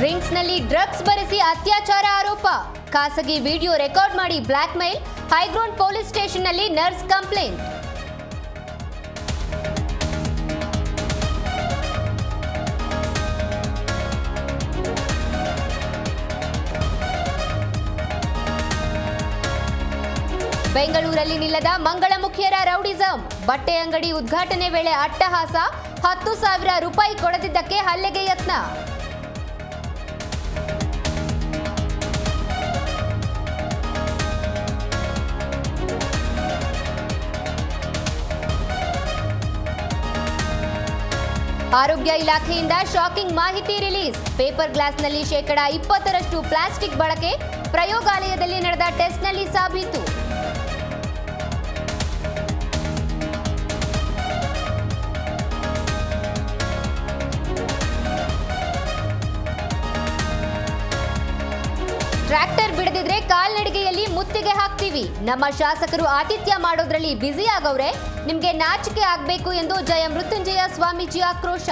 ಡ್ರಿಂಕ್ಸ್ನಲ್ಲಿ drugs ಬರೆಸಿ ಅತ್ಯಾಚಾರ ಆರೋಪ, ಖಾಸಗಿ ವಿಡಿಯೋ ರೆಕಾರ್ಡ್ ಮಾಡಿ black mail, High Ground police ಸ್ಟೇಷನ್ನಲ್ಲಿ nurse complaint. ಬೆಂಗಳೂರಲ್ಲಿ ನಿಲ್ಲದ ಮಂಗಳಮುಖಿಯರ ರೌಡಿಸಂ, ಬಟ್ಟೆ ಅಂಗಡಿ ಉದ್ಘಾಟನೆ ವೇಳೆ ಅಟ್ಟಹಾಸ, 10,000 ರೂಪಾಯಿ ಕೊಡದಿದ್ದಕ್ಕೆ ಹಲ್ಲೆಗೆ ಯತ್ನ. ಆರೋಗ್ಯ ಇಲಾಖೆಯಿಂದ ಶಾಕಿಂಗ್ ಮಾಹಿತಿ ರಿಲೀಸ್, ಪೇಪರ್ ಗ್ಲಾಸ್ನಲ್ಲಿ ಶೇಕಡಾ 20ರಷ್ಟು ಪ್ಲಾಸ್ಟಿಕ್ ಬಳಕೆ, ಪ್ರಯೋಗಾಲಯದಲ್ಲಿ ನಡೆದ ಟೆಸ್ಟ್ನಲ್ಲಿ ಸಾಬೀತು. ಟ್ರ್ಯಾಕ್ಟರ್ ಬಿಡದಿದ್ರೆ ಕಾಲ್ನಡಿಗೆಯಲ್ಲಿ ಮುತ್ತಿಗೆ ಹಾಕ್ತೀವಿ, ನಮ್ಮ ಶಾಸಕರು ಆತಿಥ್ಯ ಮಾಡೋದ್ರಲ್ಲಿ ಬ್ಯುಸಿ ಆಗವ್ರೆ, ನಿಮ್ಗೆ ನಾಚಿಕೆ ಆಗ್ಬೇಕು ಎಂದು ಜಯ ಮೃತ್ಯುಂಜಯ ಸ್ವಾಮೀಜಿ ಆಕ್ರೋಶ.